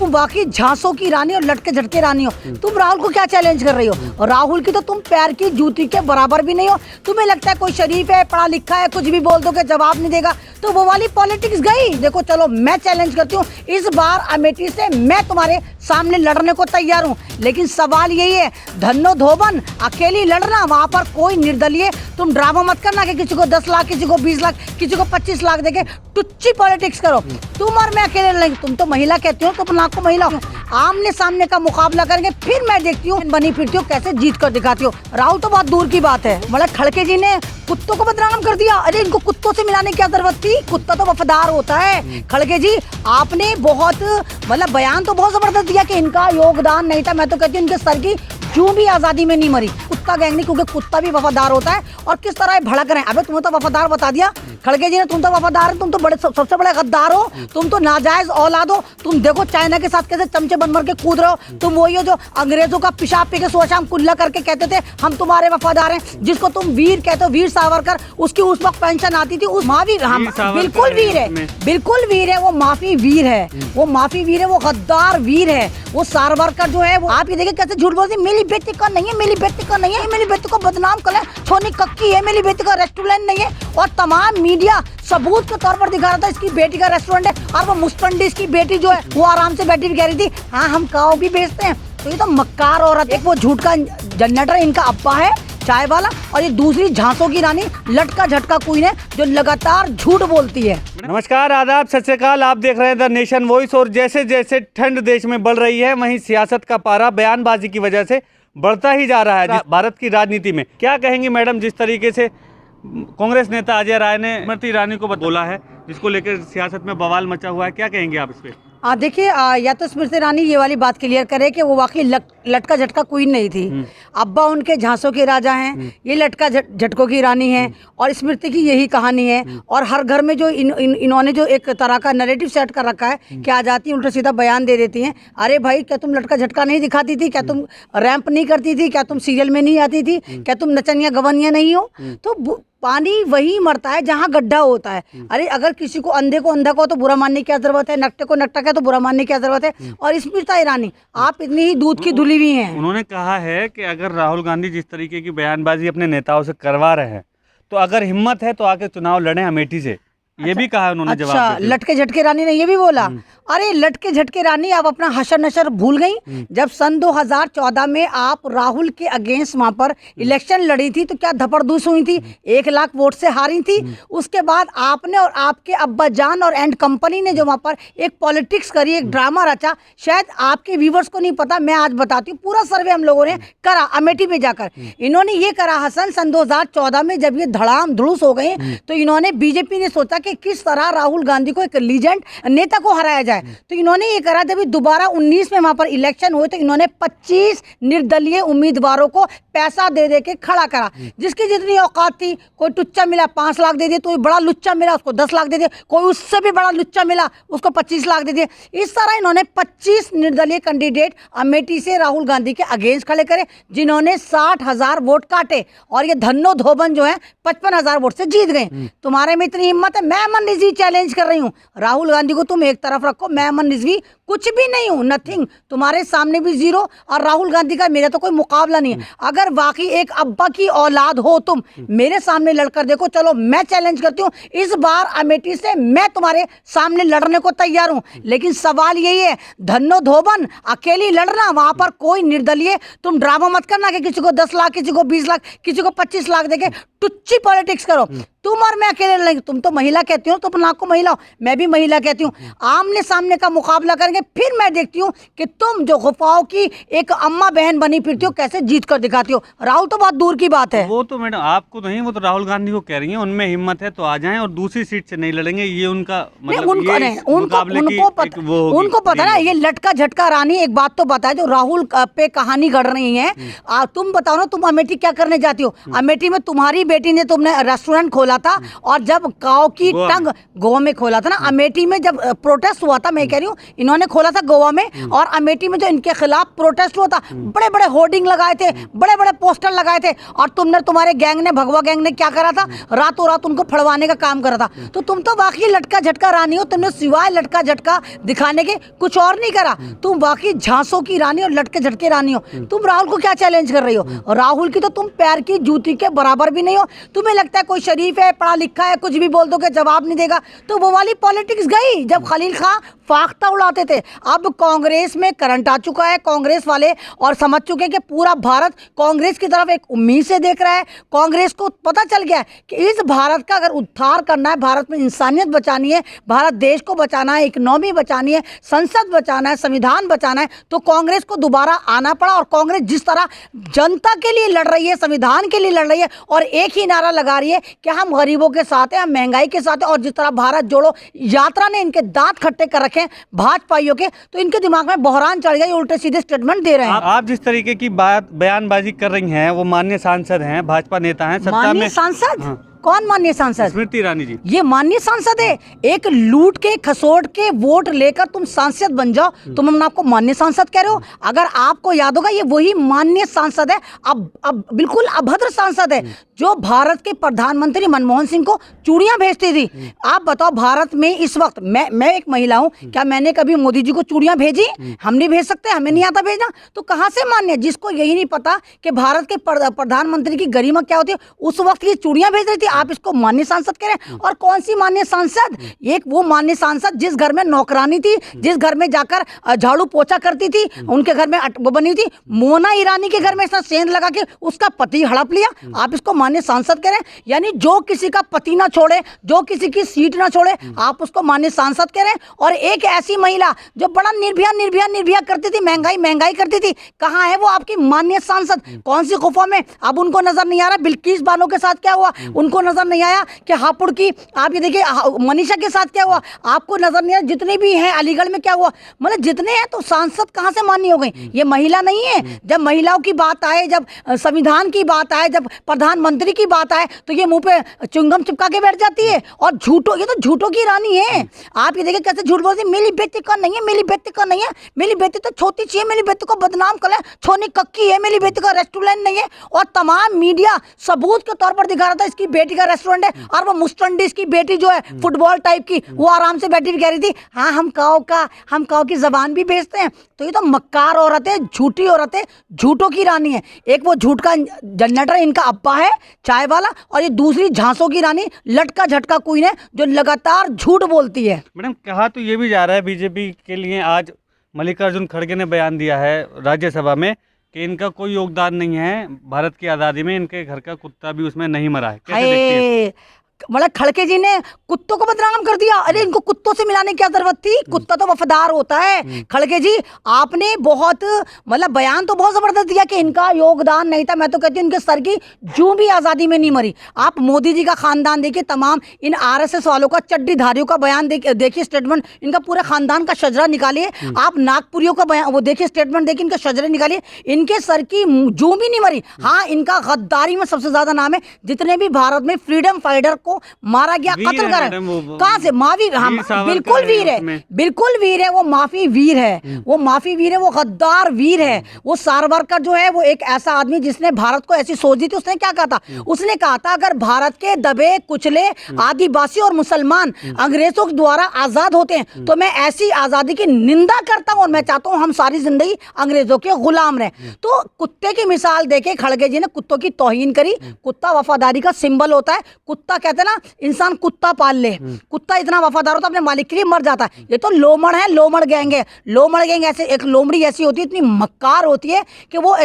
तुम वाकई झांसों की रानी और लटके झटके रानी हो। तुम राहुल को क्या चैलेंज कर रही हो? और राहुल की तो तुम पैर की जूती के बराबर भी नहीं हो। तुम्हें लगता है कोई शरीफ है, पढ़ा लिखा है, कुछ भी बोल दो कि जवाब नहीं देगा, तो वो वाली पॉलिटिक्स गई। देखो चलो मैं चैलेंज करती हूँ, इस बार अमेठी से मैं तुम्हारे सामने लड़ने को तैयार हूँ। लेकिन सवाल यही है, धन्नो धोबन अकेली लड़ना, वहां पर कोई निर्दलीय तुम ड्रामा मत करना कि किसी को 10 लाख, किसी को 20 लाख, किसी को 25 लाख देके टुच्ची पॉलिटिक्स करो। तुम और मैं अकेले लड़ेंगे। तुम तो महिला कहती हो, तो अपने आप को महिला हो। आमने सामने का मुकाबला करेंगे, फिर मैं देखती हूँ बनी फिरती हो कैसे जीत कर दिखाती हो। राहुल तो बहुत दूर की बात है, मतलब खड़के जी ने कुत्तों को बदनाम कर दिया। अरे इनको कुत्तों से मिलाने की क्या जरूरत थी? कुत्ता तो वफादार होता है। खड़गे जी आपने बहुत मतलब बयान तो बहुत जबरदस्त दिया कि इनका योगदान नहीं था। मैं तो कहती हूँ इनके सर की जूं भी आजादी में नहीं मरी। कुत्ता गैंग नहीं, क्योंकि कुत्ता भी वफादार होता है। और किस तरह भड़क रहे हैं। अबे तुम्हें तो वफादार बता दिया खड़गे जी ने, तुम तो वफादार है, तुम तो बड़े सबसे बड़े गद्दार हो, तुम तो नाजायज औलाद हो। तुम देखो चाइना के साथ कैसे चमचे बन के कूद रहे हो। तुम वही हो जो अंग्रेजों का पेशाब पी के सुबह शाम कुल्ला करके कहते थे हम तुम्हारे वफादार हैं। जिसको तुम वीर कहते हो, वीर सावरकर, उसकी उस वक्त पेंशन आती थी। उस महावीर, हम बिल्कुल वीर है, बिल्कुल वीर है, वो माफी वीर है, वो माफी वीर है, वो गद्दार वीर है। वो सावरकर जो है वो, आप ये देखिए कैसे झूठ बोलती, मेरी बेटी का नहीं है, मेरी बेटी का नहीं है, मेरी बेटी को बदनाम कर, सोनी कक्की है, मेरी बेटी का रेस्टोरेंट नहीं है। और तमाम मीडिया सबूत के तौर पर दिखा रहा था इसकी बेटी का रेस्टोरेंट है। और वो मुस्टंडी की बेटी जो है वो आराम से बैठी भी कह रही थी हाँ हम काव भी बेचते हैं। तो ये तो मक्कार औरत, एक वो झूठ का जनरेटर इनका अब्बा है चाय वाला, और ये दूसरी झांसों की रानी लटका झटका क्वीन है जो लगातार झूठ बोलती है। नमस्कार, आदाब, सत श्री अकाल। आप देख रहे हैं द नेशन वॉइस। और जैसे जैसे ठंड देश में बढ़ रही है, वहीं सियासत का पारा बयानबाजी की वजह से बढ़ता ही जा रहा है भारत की राजनीति में। क्या कहेंगी मैडम, जिस तरीके से कांग्रेस नेता अजय राय ने स्मृति ईरानी को बोला है, जिसको लेकर सियासत में बवाल मचा हुआ है, क्या कहेंगे आप इस पे? देखिए या तो स्मृति ईरानी ये वाली बात क्लियर करे कि वो वाकई लटका झटका क्वीन नहीं थी। अब्बा उनके झांसों के राजा हैं, ये लटका झटकों की रानी है। और स्मृति की यही कहानी है। और हर घर में जो इन्होंने जो एक तरह का नैरेटिव सेट कर रखा है कि आ जाती उल्टा सीधा बयान दे देती हैं। अरे भाई क्या तुम लटका झटका नहीं दिखाती थी? क्या तुम रैंप नहीं करती थी? क्या तुम सीरियल में नहीं आती थी? क्या तुम नचनिया गवनिया नहीं हो? तो पानी वही मरता है जहाँ गड्ढा होता है। अरे अगर किसी को अंधे को अंधा को तो बुरा मानने की क्या जरूरत है, नकटे को नकटा का तो बुरा मानने की क्या जरूरत है। और स्मृति ईरानी आप इतनी ही दूध की धुली हुई हैं। उन्होंने कहा है कि अगर राहुल गांधी जिस तरीके की बयानबाजी अपने नेताओं से करवा रहे हैं, तो अगर हिम्मत है तो आके चुनाव लड़े अमेठी से। ये भी कहा उन्होंने जवाब देते हुए। लटके झटके रानी ने ये भी बोला। अरे लटके झटके रानी आप अपना हशर नशर भूल गई। जब सन 2014 में आप राहुल के अगेंस्ट वहां पर इलेक्शन लड़ी थी तो क्या धपड़धूस हुई थी, 1 लाख वोट से हारी थी। उसके बाद आपने और आपके अब्बा जान और एंड कंपनी ने जो वहां पर एक पॉलिटिक्स करी, एक ड्रामा रचा। शायद आपके व्यूवर्स को नहीं पता, मैं आज बताती हूँ। पूरा सर्वे हम लोगों ने करा अमेठी में जाकर। इन्होंने ये करा हसन, सन 2014 में जब ये धड़ाम धड़ूस हो गए तो इन्होंने, बीजेपी ने सोचा कि किस तरह राहुल गांधी को, एक लीजेंड नेता को हराया जाए। तो इन्होंने ये करा, जब दोबारा 19 में वहां पर इलेक्शन हुए तो इन्होंने 25 निर्दलीय उम्मीदवारों को पैसा दे दे के खड़ा करा। जिसकी जितनी औकात थी, कोई टुच्चा मिला 5 लाख दे दिए, कोई बड़ा लुच्चा मिला उसको 10 लाख दे दिए, कोई उससे भी बड़ा लुच्चा मिला उसको 25 लाख दे दिए। इस तरह इन्होंने 25 निर्दलीय कैंडिडेट अमेठी से राहुल गांधी के अगेंस्ट खड़े करे, जिन्होंने 60,000 वोट काटे। और ये धन्नो धोबन जो है 55,000 वोट से जीत गए। तुम्हारे में इतनी हिम्मत है? मैं अमन रिजवी चैलेंज कर रही हूँ। राहुल गांधी को तुम एक तरफ रखो, मैं अमन रिजवी कुछ भी नहीं हूँ, नथिंग। तुम्हारे सामने भी जीरो, और राहुल गांधी का मेरा तो कोई मुकाबला नहीं है। अगर वाकई एक अब्बा की औलाद हो तुम, मेरे सामने लड़कर देखो। चलो मैं चैलेंज करती हूँ, इस बार अमेठी से मैं तुम्हारे सामने लड़ने को तैयार हूँ। लेकिन सवाल यही है, धन्नो धोबन अकेली लड़ना, वहां पर कोई निर्दलीय तुम ड्रामा मत करना कि किसी को 10 लाख, किसी को 20 लाख, किसी को 25 लाख देके टुच्ची पॉलिटिक्स करो। तुम और मैं अकेले लड़ेंगे। तुम तो महिला कहती हो, तो अपने आप को महिला हो, मैं भी महिला कहती हूँ। आमने सामने का मुकाबला करेंगे, फिर मैं देखती हूँ कि तुम जो गुफाओं की एक अम्मा बहन बनी फिरती हो कैसे जीत कर दिखाती हो। राहुल तो बहुत दूर की बात है। वो तो मैडम आपको नहीं, वो तो राहुल गांधी को कह रही हैं, उनमें हिम्मत है तो आ जाएं और दूसरी सीट से नहीं लड़ेंगे। ये उनका मतलब उनको पता ना, ये लटका झटका रानी। एक बात तो बताए, जो राहुल पे कहानी गढ़ रही है। तुम बताओ ना, तुम अमेठी क्या करने जाती हो? अमेठी में तुम्हारी बेटी ने, तुमने रेस्टोरेंट खोला खोला था, और जब काव की टंग गोवा में खोला था ना, अमेठी में जब प्रोटेस्ट हुआ था, मैं कह रही हूँ इन्होंने खोला था गोवा में, और अमेठी में जो इनके खिलाफ प्रोटेस्ट हुआ था, बड़े बड़े होर्डिंग लगाए थे, बड़े बड़े पोस्टर लगाए थे, और तुम्हारे गैंग ने, भगवा गैंग ने क्या करा था, रातों रात उनको फड़वाने का काम करा था। तो तुम तो वाकई लटका झटका रानी हो, तुमने सिवाय लटका झटका दिखाने के कुछ और नहीं करा। तुम वाकई झांसों की रानी और लटके झटके रानी हो। तुम राहुल को क्या चैलेंज कर रही हो? राहुल की तो तुम पैर की जूती के बराबर भी नहीं हो। तुम्हें लगता है कोई शरीफ है, पढ़ा लिखा है, कुछ भी बोल दो कि जवाब नहीं देगा। तो वो वाली पॉलिटिक्स गई जब खलील खां फाख्ता उड़ाते थे। अब कांग्रेस में करंट आ चुका है, कांग्रेस वाले और समझ चुके हैं कि पूरा भारत कांग्रेस की तरफ एक उम्मीद से देख रहा है। कांग्रेस को पता चल गया है कि इस भारत का अगर उद्धार करना है, भारत में इंसानियत बचानी है, भारत देश को बचाना है, इकोनॉमी बचानी है, संसद बचाना है, संविधान बचाना है, तो कांग्रेस को दोबारा आना पड़ा। और कांग्रेस जिस तरह जनता के लिए लड़ रही है, संविधान के लिए लड़ रही है, और एक ही नारा लगा रही है कि हम गरीबों के साथ हैं, हम महंगाई के साथ हैं, और जिस तरह भारत जोड़ो यात्रा ने इनके दांत खट्टे कर रखे हैं भाजपाइयों के, तो इनके दिमाग में बहरान चढ़ गया, ये उल्टे सीधे स्टेटमेंट दे रहे हैं। आप जिस तरीके की बात बयानबाजी कर रही हैं, वो माननीय सांसद हैं, भाजपा नेता हैं, सत्ता में। सांसद? हाँ। कौन माननीय सांसद? स्मृति ईरानी जी। ये माननीय सांसद है? एक लूट के खसोट के वोट लेकर तुम सांसद बन जाओ, तुम हम आपको माननीय सांसद कह रहे हो? अगर आपको याद होगा, ये वही माननीय सांसद है, अब बिल्कुल अभद्र सांसद है, जो भारत के प्रधानमंत्री मनमोहन सिंह को चूड़ियां भेजती थी। आप बताओ, भारत में इस वक्त मैं एक महिला हूं, क्या मैंने कभी मोदी जी को चूड़ियां भेजी? हम नहीं भेज सकते, हमें नहीं आता भेजना, तो कहां से मान्य? जिसको यही नहीं पता कि भारत के प्रधानमंत्री की गरिमा क्या होती है, उस वक्त ये चूड़ियां भेज रही थी, आप इसको माननीय सांसद कह रहे हैं। और कौन सी माननीय सांसद? एक वो माननीय सांसद जिस घर में नौकरानी थी, जिस घर में जाकर झाड़ू पोछा करती थी, उनके घर में वो बनी थी, मोना ईरानी के घर में इसने सेंध लगा के उसका पति हड़प लिया, आप इसको माननीय सांसद कह रहे हैं? यानी जो किसी का पति ना छोड़े, जो किसी की सीट ना छोड़े, आप उसको माननीय सांसद कह रहे हैं। और एक ऐसी महिला जो बड़ा निर्भया करती थी, महंगाई करती थी, कहां है वो आपकी माननीय सांसद? कौन सी गुफा में? अब उनको नजर नहीं आ रहा बिल्किस बानो के साथ क्या हुआ, उनको नजर नहीं आया कि हापुड़ की, आप ये देखिए मनीषा के साथ क्या हुआ, आपको नजर नहीं आया जितने भी हैं, अलीगढ़ में क्या हुआ, मतलब जितने हैं, तो सांसद कहां से मान्य हो गई? ये महिला नहीं है। जब महिलाओं की बात आए, जब संविधान की बात आए, जब प्रधानमंत्री की बात आए, तो ये मुंह पे चुंगम चिपका के बैठ जाती है। और झूठो, ये तो झूठों की रानी है। आप ये देखिए कैसे झूठ बोलती है, मेरी बेटी का नहीं है, मेरी बेटी का नहीं है, मेरी बेटी तो छोटी सी है, मेरी बेटी को बदनाम कर, छोनी कक्की है, मेरी बेटी का रेस्टोरेंट नहीं है। और तमाम मीडिया सबूत के तौर पर दिखा रहा था इसकी बेटी का रेस्टोरेंट है, और वो मुस्टंडीज की बेटी जो है फुटबॉल टाइप की, वो आराम से बैठी कह रही थी, हाँ हम काओ की जबान भी बेचते हैं। तो ये तो मक्कार औरत है, झूठी औरत है, झूठों की रानी है। एक वो झूठ का जनरेटर इनका अब्बा है, चाय वाला, और ये दूसरी झांसों की रानी लटका झटका क्वीन है, जो लगातार झूठ बोलती है। मैडम, कहा तो ये भी जा रहा है बीजेपी के लिए, आज मल्लिकार्जुन खड़गे ने बयान दिया है राज्यसभा में कि इनका कोई योगदान नहीं है भारत की आज़ादी में, इनके घर का कुत्ता भी उसमें नहीं मरा है। कैसे देखती है? मतलब खड़गे जी ने कुत्तों को बदनाम कर दिया। अरे इनको कुत्तों से मिलाने की क्या जरूरत थी? कुत्ता तो वफादार होता है। खड़गे जी, आपने बहुत मतलब बयान तो बहुत जबरदस्त दिया कि इनका योगदान नहीं था। मैं तो कहती हूँ इनके सर की जूं भी आज़ादी में नहीं मरी। आप मोदी जी का खानदान देखिए, तमाम इन RSS वालों का, चड्डीधारियों का बयान देखिए, स्टेटमेंट, इनका पूरा खानदान का शजरा निकालिए। आप नागपुरियों का बयान वो देखिए, स्टेटमेंट देखिए, इनके शजरे निकालिए, इनके सर की जूं भी नहीं मरी। हाँ, इनका गद्दारी में सबसे ज्यादा नाम है। जितने भी भारत में फ्रीडम फाइटर को मारा गया, कत्ल करा, कहां से? महावीर, हम बिल्कुल वीर है, बिल्कुल वीर है, वो माफी वीर है, वो माफी वीर है, वो गद्दार वीर है। वो सावरकर जो है, वो एक ऐसा आदमी जिसने भारत को ऐसी सोच दी थी। उसने क्या कहा था? उसने कहा था अगर भारत के दबे कुचले आदिवासी और मुसलमान अंग्रेजों द्वारा आजाद होते हैं तो मैं ऐसी आजादी की निंदा करता हूं, और मैं चाहता हूं हम सारी जिंदगी अंग्रेजों के गुलाम रहे। तो कुत्ते की मिसाल देके खड़गे जी ने कुत्तों की तौहीन करी। कुत्ता वफादारी का सिंबल होता है। कुत्ता कहते हैं ना, इंसान कुत्ता पाल ले, कुत्ता इतना वफादार होता है अपने मालिक के लिए, मर जाता है। ये तो लोमड़ है, लोमड़ गैंग है। लोमड़ गैंग ऐसे, एक लोमड़ी ऐसी होती है, इतनी मक्कार होती है कि वो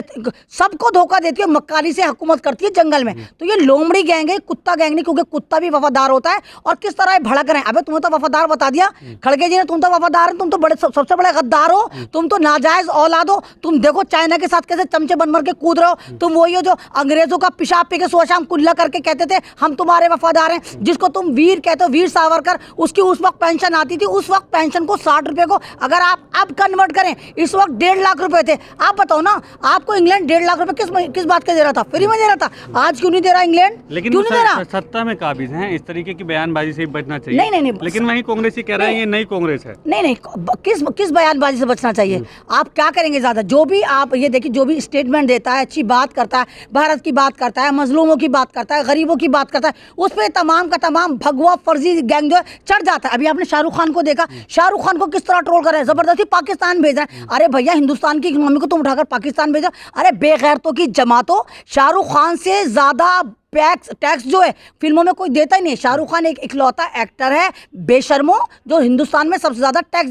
सबको धोखा देती है, मक्कारी से हुकूमत करती है जंगल में। तो ये लोमड़ी गैंग है, कुत्ता गैंग नहीं, क्योंकि कुत्ता भी वफादार होता है। और किस तरह भड़क रहे हैं, अबे तुम्हें तो वफादार बता दिया खड़गे जी ने, तुम तो वफादार, तुम तो बड़े सबसे बड़े गद्दार हो, तुम तो नाजायज औलाद हो। तुम देखो चाइना के साथ कैसे चमचे बन के कूद रहे हो। तुम वही हो जो अंग्रेजों का पेशाब पी के सुबह शाम कुल्ला करके कहते थे हम तुम्हारे वफादार ठेकेदार हैं, जिसको तुम वीर कहते हो, वीर सावरकर, उसकी उस वक्त पेंशन आती थी, उस वक्त पेंशन को 60 रुपए को अगर आप अब कन्वर्ट करें, इस वक्त 1.5 लाख रुपए थे। आप बताओ ना, आपको इंग्लैंड 1.5 लाख रुपए किस बात के दे रहा था? फ्री में दे रहा था। आज क्यों नहीं दे रहा इंग्लैंड? लेकिन क्यों नहीं दे रहा? सत्ता में काबिज हैं, इस तरीके की बयानबाजी से ही बचना चाहिए। नहीं, लेकिन वहीं कांग्रेसी कह रहे हैं ये नई कांग्रेस है। नहीं, किस बयानबाजी से बचना चाहिए? आप क्या करेंगे ज्यादा? जो भी आप ये देखिए, जो भी स्टेटमेंट देता है, अच्छी बात करता है, भारत की बात करता है, मजलूमों की बात करता है, गरीबों की बात करता है, उस पर तमाम का तमाम भगवा फर्जी गैंग जो है चढ़ जाता है। अभी आपने शाहरुख खान को देखा, शाहरुख खान को किस तरह ट्रोल कर रहे हैं, जबरदस्ती पाकिस्तान भेज रहे हैं। अरे भैया, हिंदुस्तान की इकोनॉमी को तुम उठाकर पाकिस्तान भेजो। अरे बेगैरतों की जमातों, शाहरुख खान से ज्यादा टैक्स जो है फिल्मों में कोई देता ही नहीं। शाहरुख खान एक इकलौता एक्टर है बेशर्मो जो हिंदुस्तान में सबसे ज्यादा टैक्स